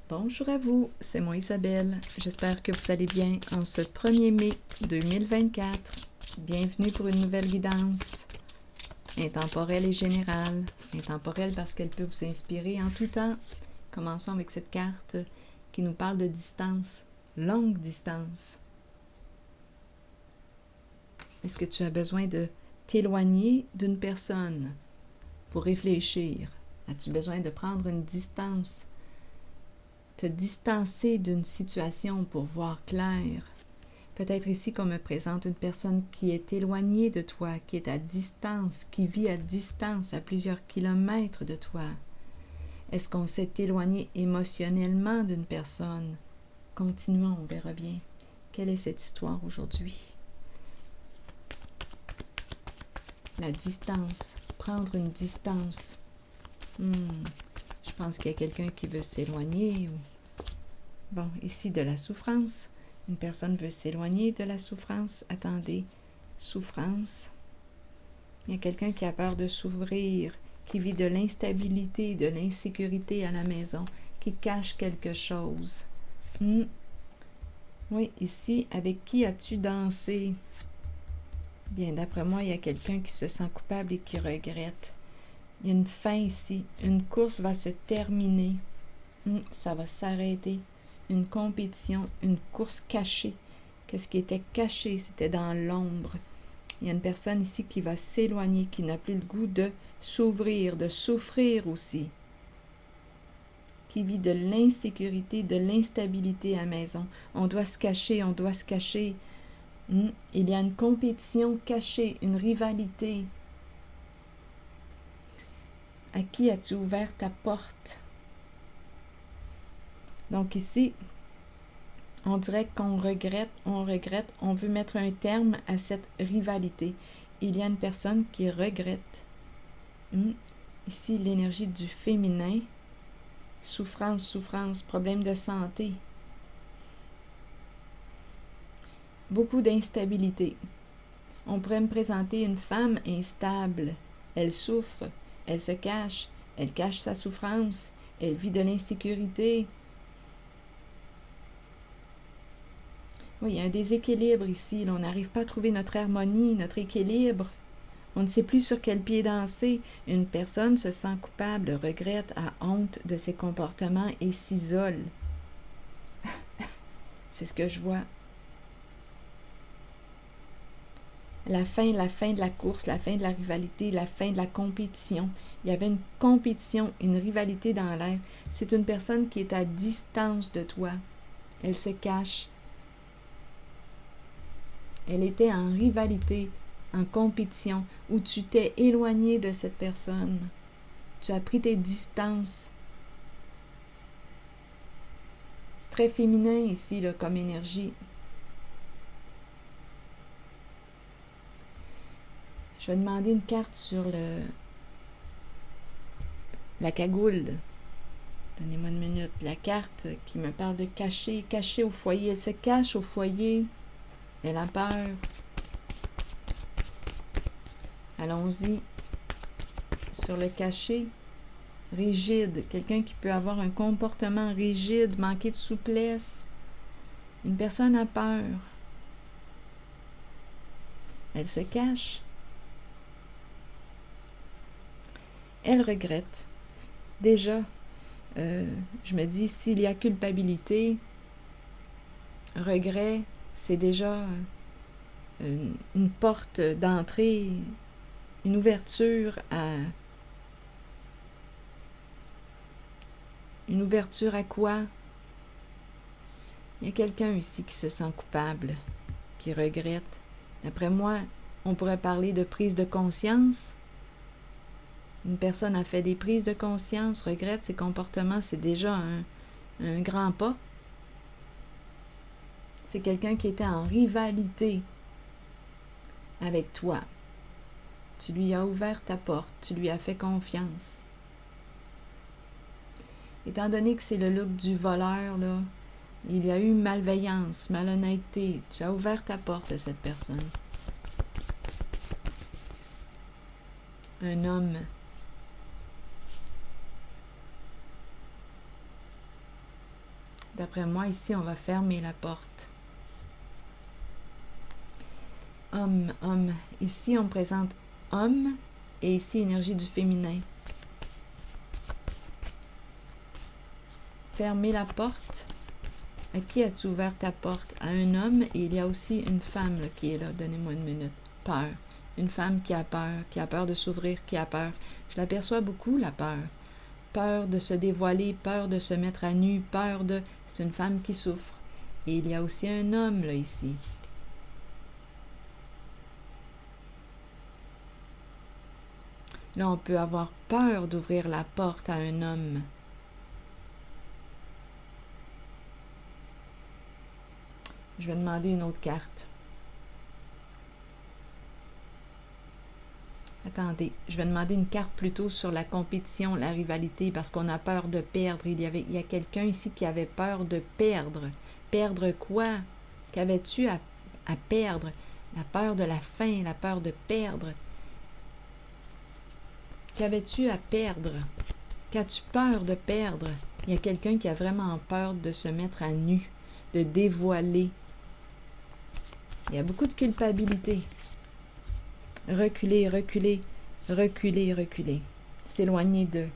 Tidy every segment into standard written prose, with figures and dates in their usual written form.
Bonjour à vous, c'est moi Isabelle. J'espère que vous allez bien en ce 1er mai 2024. Bienvenue pour une nouvelle guidance intemporelle et générale. Intemporelle parce qu'elle peut vous inspirer en tout temps. Commençons avec cette carte qui nous parle de distance, longue distance. Est-ce que tu as besoin de t'éloigner d'une personne pour réfléchir? As-tu besoin de prendre une distance? Te distancer d'une situation pour voir clair. Peut-être ici qu'on me présente une personne qui est éloignée de toi, qui est à distance, qui vit à distance, à plusieurs kilomètres de toi. Est-ce qu'on s'est éloigné émotionnellement d'une personne? Continuons, on verra bien. Quelle est cette histoire aujourd'hui? La distance, prendre une distance. Je pense qu'il y a quelqu'un qui veut s'éloigner. Bon, ici de la souffrance. Une personne veut s'éloigner de la souffrance. Attendez, souffrance. Il y a quelqu'un qui a peur de s'ouvrir, qui vit de l'instabilité, de l'insécurité à la maison, qui cache quelque chose. Oui, ici, avec qui as-tu dansé? Bien, d'après moi, il y a quelqu'un qui se sent coupable et qui regrette. Il y a une fin ici. Une course va se terminer. Ça va s'arrêter. Une compétition, une course cachée. Qu'est-ce qui était caché? C'était dans l'ombre. Il y a une personne ici qui va s'éloigner, qui n'a plus le goût de s'ouvrir, de souffrir aussi. Qui vit de l'insécurité, de l'instabilité à la maison. On doit se cacher, on doit se cacher. Il y a une compétition cachée, une rivalité. À qui as-tu ouvert ta porte? Donc ici, on dirait qu'on regrette, on veut mettre un terme à cette rivalité. Il y a une personne qui regrette. Ici, l'énergie du féminin. Souffrance, problème de santé. Beaucoup d'instabilité. On pourrait me présenter une femme instable. Elle souffre, elle se cache, elle cache sa souffrance, elle vit de l'insécurité. Oui, il y a un déséquilibre ici. Là, on n'arrive pas à trouver notre harmonie, notre équilibre. On ne sait plus sur quel pied danser. Une personne se sent coupable, regrette, a honte de ses comportements et s'isole. C'est ce que je vois. La fin de la course, la fin de la rivalité, la fin de la compétition. Il y avait une compétition, une rivalité dans l'air. C'est une personne qui est à distance de toi. Elle se cache. Elle était en rivalité, en compétition, où tu t'es éloigné de cette personne. Tu as pris tes distances. C'est très féminin ici, là, comme énergie. Je vais demander une carte sur la cagoule. Donnez-moi une minute. La carte qui me parle de cacher, cacher au foyer. Elle se cache au foyer. Elle a peur. Allons-y. Sur le cacher, rigide. Quelqu'un qui peut avoir un comportement rigide, manquer de souplesse. Une personne a peur. Elle se cache. Elle regrette. Déjà, je me dis, s'il y a culpabilité, regret, c'est déjà une porte d'entrée, une ouverture à... Une ouverture à quoi? Il y a quelqu'un ici qui se sent coupable, qui regrette. D'après moi, on pourrait parler de prise de conscience. Une personne a fait des prises de conscience, regrette ses comportements, c'est déjà un grand pas. C'est quelqu'un qui était en rivalité avec toi. Tu lui as ouvert ta porte, tu lui as fait confiance. Étant donné que c'est le look du voleur, là, il y a eu malveillance, malhonnêteté. Tu as ouvert ta porte à cette personne. Un homme. D'après moi, ici, on va fermer la porte. Homme, homme. Ici, on présente homme et ici, énergie du féminin. Fermer la porte. À qui as-tu ouvert ta porte? À un homme et il y a aussi une femme là, qui est là. Donnez-moi une minute. Peur. Une femme qui a peur de s'ouvrir, qui a peur. Je l'aperçois beaucoup, la peur. Peur de se dévoiler, peur de se mettre à nu, peur de... C'est une femme qui souffre. Et il y a aussi un homme, là, ici. Là, on peut avoir peur d'ouvrir la porte à un homme. Je vais demander une autre carte. Attendez, je vais demander une carte plutôt sur la compétition, la rivalité, parce qu'on a peur de perdre. Il y a quelqu'un ici qui avait peur de perdre. Perdre quoi? Qu'avais-tu à perdre? La peur de la faim, la peur de perdre. Qu'avais-tu à perdre? Qu'as-tu peur de perdre? Il y a quelqu'un qui a vraiment peur de se mettre à nu, de dévoiler. Il y a beaucoup de culpabilité. Reculer, reculer, reculer, reculer. S'éloigner d'eux.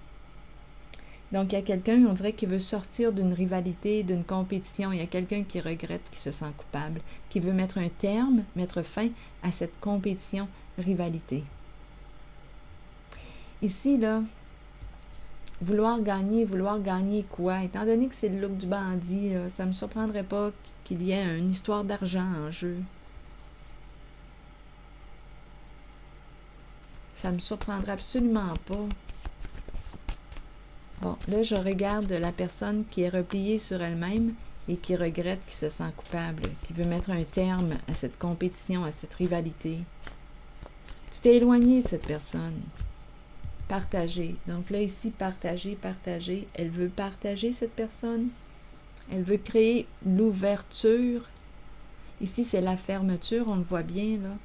Donc, il y a quelqu'un, on dirait, qui veut sortir d'une rivalité, d'une compétition. Il y a quelqu'un qui regrette, qui se sent coupable, qui veut mettre un terme, mettre fin à cette compétition, rivalité. Ici, là, vouloir gagner quoi? Étant donné que c'est le look du bandit, là, ça ne me surprendrait pas qu'il y ait une histoire d'argent en jeu. Ça ne me surprendrait absolument pas. Bon, là, je regarde la personne qui est repliée sur elle-même et qui regrette, qui se sent coupable, qui veut mettre un terme à cette compétition, à cette rivalité. Tu t'es éloigné de cette personne. Partager. Donc là, ici, partager, partager. Elle veut partager cette personne. Elle veut créer l'ouverture. Ici, c'est la fermeture, on le voit bien, là.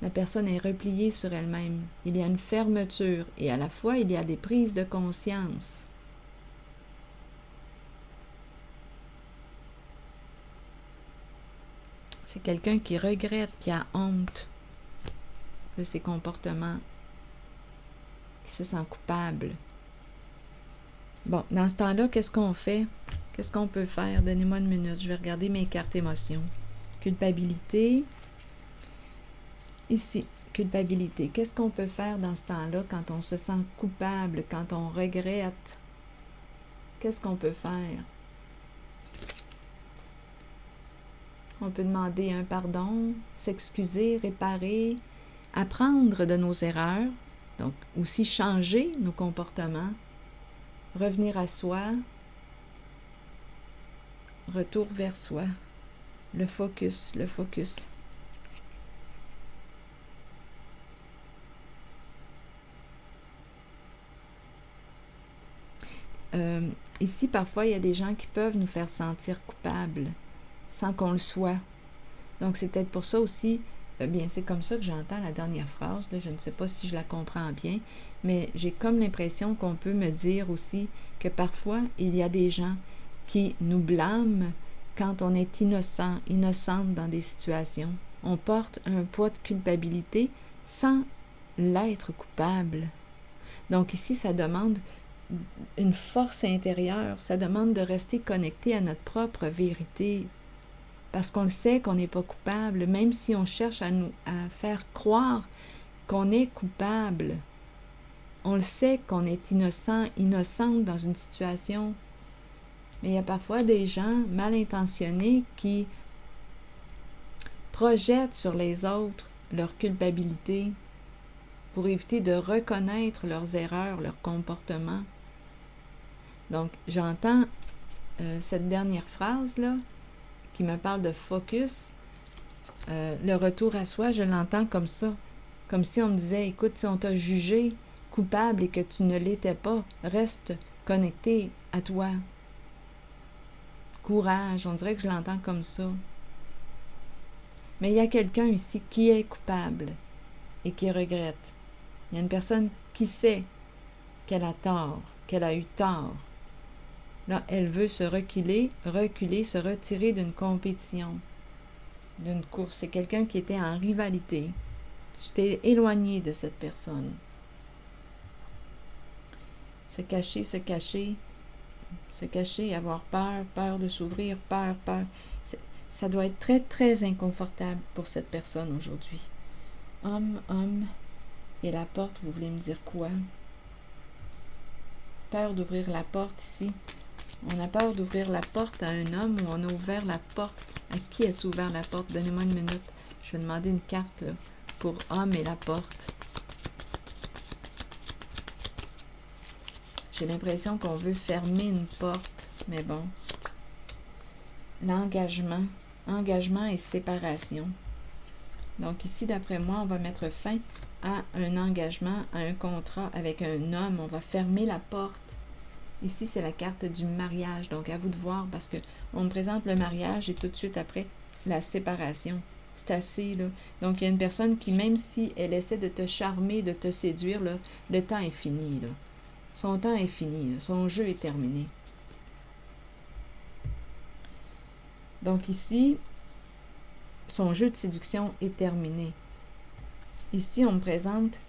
La personne est repliée sur elle-même. Il y a une fermeture et à la fois, il y a des prises de conscience. C'est quelqu'un qui regrette, qui a honte de ses comportements, qui se sent coupable. Bon, dans ce temps-là, qu'est-ce qu'on fait? Qu'est-ce qu'on peut faire? Donnez-moi une minute, je vais regarder mes cartes émotions. Culpabilité. Ici, culpabilité. Qu'est-ce qu'on peut faire dans ce temps-là quand on se sent coupable, quand on regrette? Qu'est-ce qu'on peut faire? On peut demander un pardon, s'excuser, réparer, apprendre de nos erreurs, donc aussi changer nos comportements, revenir à soi, retour vers soi, le focus, le focus. Ici, parfois, il y a des gens qui peuvent nous faire sentir coupables sans qu'on le soit. Donc, c'est peut-être pour ça aussi, bien, c'est comme ça que j'entends la dernière phrase, là, je ne sais pas si je la comprends bien, mais j'ai comme l'impression qu'on peut me dire aussi que parfois, il y a des gens qui nous blâment quand on est innocent, innocente dans des situations. On porte un poids de culpabilité sans l'être coupable. Donc ici, ça demande une force intérieure, ça demande de rester connecté à notre propre vérité, parce qu'on le sait qu'on n'est pas coupable, même si on cherche à faire croire qu'on est coupable. On le sait qu'on est innocent, innocente dans une situation, mais il y a parfois des gens mal intentionnés qui projettent sur les autres leur culpabilité pour éviter de reconnaître leurs erreurs, leurs comportements. Donc, j'entends cette dernière phrase-là qui me parle de focus. Le retour à soi, je l'entends comme ça. Comme si on me disait, écoute, si on t'a jugé coupable et que tu ne l'étais pas, reste connecté à toi. Courage, on dirait que je l'entends comme ça. Mais il y a quelqu'un ici qui est coupable et qui regrette. Il y a une personne qui sait qu'elle a tort, qu'elle a eu tort. Là, elle veut se reculer, se retirer d'une compétition, d'une course. C'est quelqu'un qui était en rivalité. Tu t'es éloigné de cette personne. Se cacher, avoir peur, peur de s'ouvrir, peur. Ça doit être très, très inconfortable pour cette personne aujourd'hui. Homme, et la porte, vous voulez me dire quoi? Peur d'ouvrir la porte ici. On a peur d'ouvrir la porte à un homme ou on a ouvert la porte. À qui as-tu ouvert la porte? Donnez-moi une minute. Je vais demander une carte là, pour homme et la porte. J'ai l'impression qu'on veut fermer une porte, mais bon. Engagement et séparation. Donc ici, d'après moi, on va mettre fin à un engagement, à un contrat avec un homme. On va fermer la porte. Ici, c'est la carte du mariage. Donc, à vous de voir parce qu'on me présente le mariage et tout de suite après, la séparation. C'est assez, là. Donc, il y a une personne qui, même si elle essaie de te charmer, de te séduire, là, le temps est fini, là. Son temps est fini, là. Son jeu est terminé. Donc, ici, son jeu de séduction est terminé. Ici, on me présente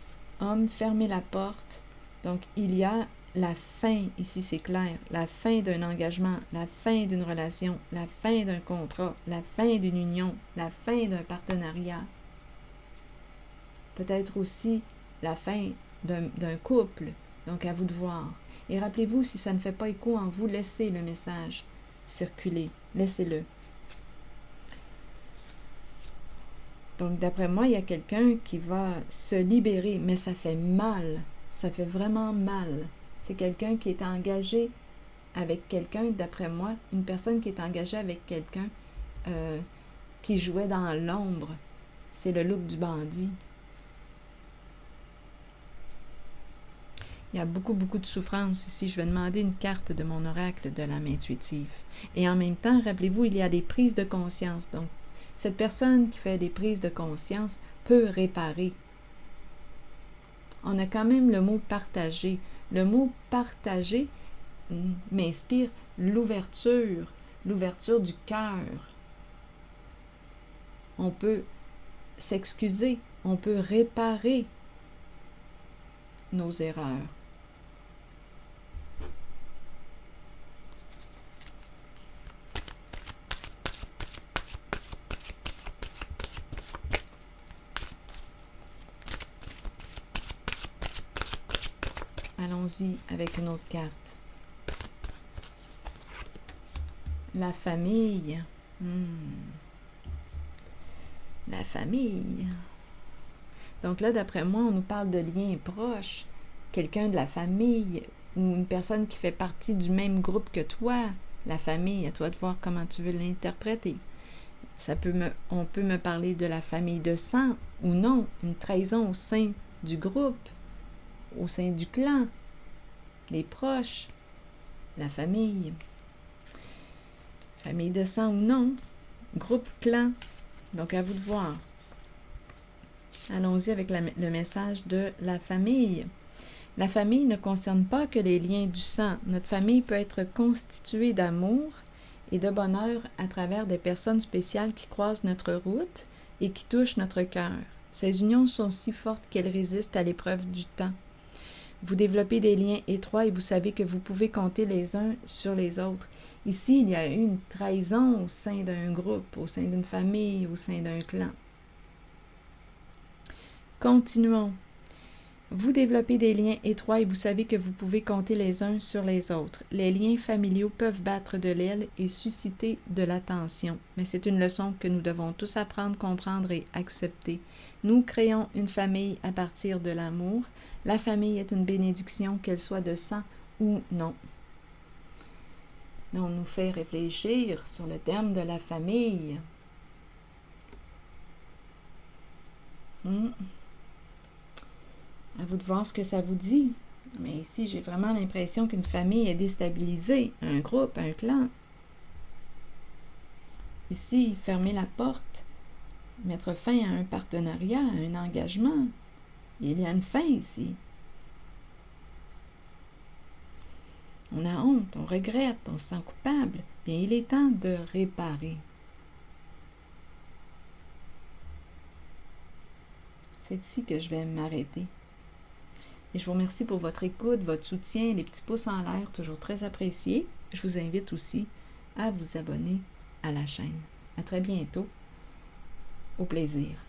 homme, fermez la porte. Donc, il y a la fin, ici c'est clair, la fin d'un engagement, la fin d'une relation, la fin d'un contrat, la fin d'une union, la fin d'un partenariat. Peut-être aussi la fin d'un couple. Donc, à vous de voir. Et rappelez-vous, si ça ne fait pas écho en vous, laissez le message circuler. Laissez-le. Donc, d'après moi, il y a quelqu'un qui va se libérer, mais ça fait mal. Ça fait vraiment mal. C'est quelqu'un qui est engagé avec quelqu'un, d'après moi, une personne qui est engagée avec quelqu'un qui jouait dans l'ombre. C'est le look du bandit. Il y a beaucoup de souffrance ici. Je vais demander une carte de mon oracle de l'âme intuitive. Et en même temps, rappelez-vous, il y a des prises de conscience. Donc, cette personne qui fait des prises de conscience peut réparer. On a quand même le mot « partager ». Le mot « partager » m'inspire l'ouverture du cœur. On peut s'excuser, on peut réparer nos erreurs. Allons-y avec une autre carte. La famille. La famille. Donc là, d'après moi, on nous parle de liens proches. Quelqu'un de la famille ou une personne qui fait partie du même groupe que toi. La famille, à toi de voir comment tu veux l'interpréter. On peut me parler de la famille de sang ou non, une trahison au sein du groupe, au sein du clan, les proches, la famille. Famille de sang ou non, groupe, clan. Donc, à vous de voir. Allons-y avec le message de la famille. La famille ne concerne pas que les liens du sang. Notre famille peut être constituée d'amour et de bonheur à travers des personnes spéciales qui croisent notre route et qui touchent notre cœur. Ces unions sont si fortes qu'elles résistent à l'épreuve du temps. Vous développez des liens étroits et vous savez que vous pouvez compter les uns sur les autres. Ici, il y a eu une trahison au sein d'un groupe, au sein d'une famille, au sein d'un clan. Continuons. Vous développez des liens étroits et vous savez que vous pouvez compter les uns sur les autres. Les liens familiaux peuvent battre de l'aile et susciter de l'attention, mais c'est une leçon que nous devons tous apprendre, comprendre et accepter. Nous créons une famille à partir de l'amour. La famille est une bénédiction, qu'elle soit de sang ou non. On nous fait réfléchir sur le terme de la famille. À vous de voir ce que ça vous dit. Mais ici, j'ai vraiment l'impression qu'une famille est déstabilisée, un groupe, un clan. Ici, fermer la porte, mettre fin à un partenariat, à un engagement. Il y a une fin ici. On a honte, on regrette, on se sent coupable. Bien, il est temps de réparer. C'est ici que je vais m'arrêter. Et je vous remercie pour votre écoute, votre soutien, les petits pouces en l'air, toujours très appréciés. Je vous invite aussi à vous abonner à la chaîne. À très bientôt. Au plaisir.